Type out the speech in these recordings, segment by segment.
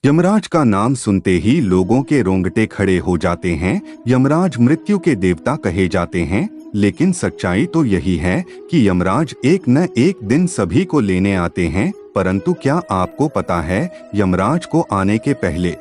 यमराज का नाम सुनते ही लोगों के रोंगटे खड़े हो जाते हैं। यमराज मृत्यु के देवता कहे जाते हैं, लेकिन सच्चाई तो यही है कि यमराज एक न एक दिन सभी को लेने आते हैं। परंतु क्या आपको पता है, यमराज को आने के पहले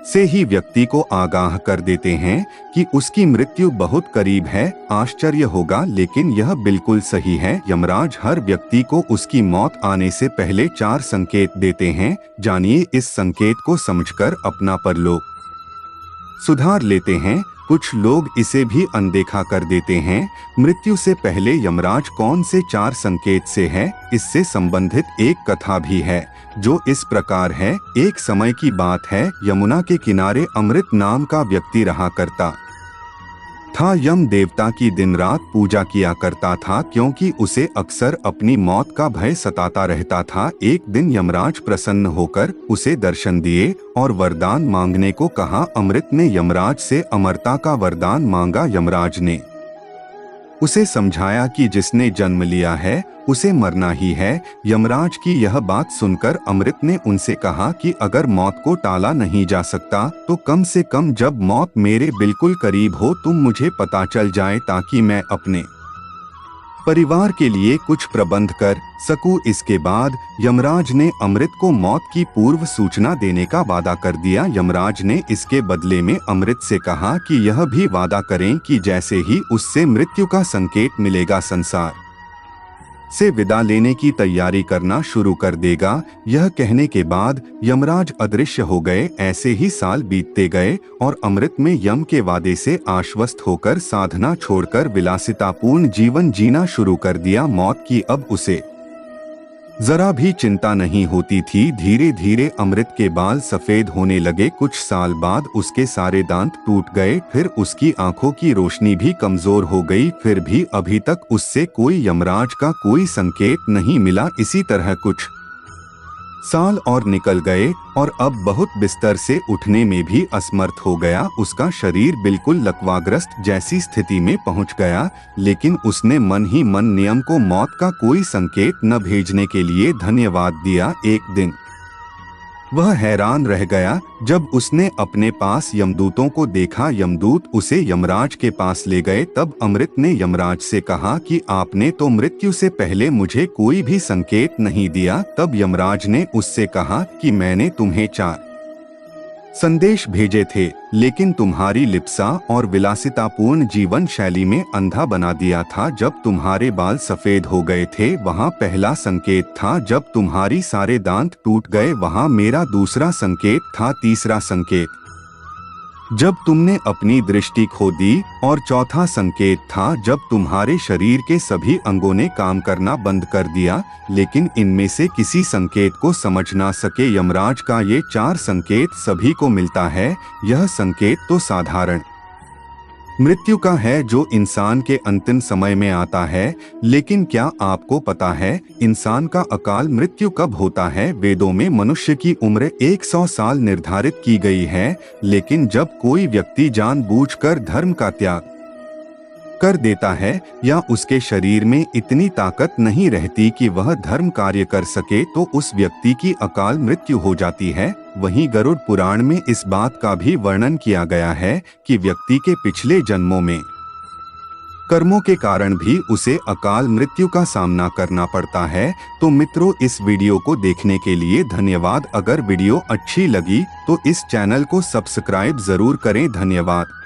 से ही व्यक्ति को आगाह कर देते हैं कि उसकी मृत्यु बहुत करीब है। आश्चर्य होगा, लेकिन यह बिल्कुल सही है। यमराज हर व्यक्ति को उसकी मौत आने से पहले 4 संकेत देते हैं। जानिए इस संकेत को समझकर अपना परलोक सुधार लेते हैं। कुछ लोग इसे भी अनदेखा कर देते हैं। मृत्यु से पहले यमराज कौन से 4 संकेत से है, इससे संबंधित एक कथा भी है जो इस प्रकार है। एक समय की बात है, यमुना के किनारे अमृत नाम का व्यक्ति रहा करता था। यम देवता की दिन रात पूजा किया करता था, क्योंकि उसे अक्सर अपनी मौत का भय सताता रहता था। एक दिन यमराज प्रसन्न होकर उसे दर्शन दिए और वरदान मांगने को कहा। अमृत ने यमराज से अमरता का वरदान मांगा। यमराज ने उसे समझाया कि जिसने जन्म लिया है उसे मरना ही है। यमराज की यह बात सुनकर अमृत ने उनसे कहा कि अगर मौत को टाला नहीं जा सकता तो कम से कम जब मौत मेरे बिल्कुल करीब हो तुम मुझे पता चल जाए, ताकि मैं अपने परिवार के लिए कुछ प्रबंध कर सकूं। इसके बाद यमराज ने अमृत को मौत की पूर्व सूचना देने का वादा कर दिया। यमराज ने इसके बदले में अमृत से कहा कि यह भी वादा करें कि जैसे ही उससे मृत्यु का संकेत मिलेगा संसार से विदा लेने की तैयारी करना शुरू कर देगा। यह कहने के बाद यमराज अदृश्य हो गए। ऐसे ही साल बीतते गए और अमृत में यम के वादे से आश्वस्त होकर साधना छोड़कर विलासितापूर्ण जीवन जीना शुरू कर दिया। मौत की अब उसे जरा भी चिंता नहीं होती थी। धीरे धीरे अमृत के बाल सफेद होने लगे। कुछ साल बाद उसके सारे दांत टूट गए। फिर उसकी आंखों की रोशनी भी कमजोर हो गई। फिर भी अभी तक उससे कोई यमराज का कोई संकेत नहीं मिला। इसी तरह कुछ साल और निकल गए और अब बहुत बिस्तर से उठने में भी असमर्थ हो गया। उसका शरीर बिल्कुल लकवाग्रस्त जैसी स्थिति में पहुंच गया। लेकिन उसने मन ही मन नियम को मौत का कोई संकेत न भेजने के लिए धन्यवाद दिया। एक दिन वह हैरान रह गया जब उसने अपने पास यमदूतों को देखा। यमदूत उसे यमराज के पास ले गए। तब अमृत ने यमराज से कहा कि आपने तो मृत्यु से पहले मुझे कोई भी संकेत नहीं दिया। तब यमराज ने उससे कहा कि मैंने तुम्हें 4 संदेश भेजे थे, लेकिन तुम्हारी लिप्सा और विलासितापूर्ण जीवन शैली में अंधा बना दिया था। जब तुम्हारे बाल सफेद हो गए थे वहाँ पहला संकेत था। जब तुम्हारी सारे दांत टूट गए वहाँ मेरा दूसरा संकेत था। तीसरा संकेत जब तुमने अपनी दृष्टि खो दी और चौथा संकेत था जब तुम्हारे शरीर के सभी अंगों ने काम करना बंद कर दिया। लेकिन इनमें से किसी संकेत को समझ ना सके यमराज का ये 4 संकेत सभी को मिलता है। यह संकेत तो साधारण मृत्यु का है जो इंसान के अंतिम समय में आता है, लेकिन क्या आपको पता है इंसान का अकाल मृत्यु कब होता है? वेदों में मनुष्य की उम्र 100 साल निर्धारित की गई है, लेकिन जब कोई व्यक्ति जानबूझकर धर्म का त्याग कर देता है या उसके शरीर में इतनी ताकत नहीं रहती कि वह धर्म कार्य कर सके तो उस व्यक्ति की अकाल मृत्यु हो जाती है। वहीं गरुड़ पुराण में इस बात का भी वर्णन किया गया है कि व्यक्ति के पिछले जन्मों में कर्मों के कारण भी उसे अकाल मृत्यु का सामना करना पड़ता है। तो मित्रों, इस वीडियो को देखने के लिए धन्यवाद। अगर वीडियो अच्छी लगी तो इस चैनल को सब्सक्राइब जरूर करें। धन्यवाद।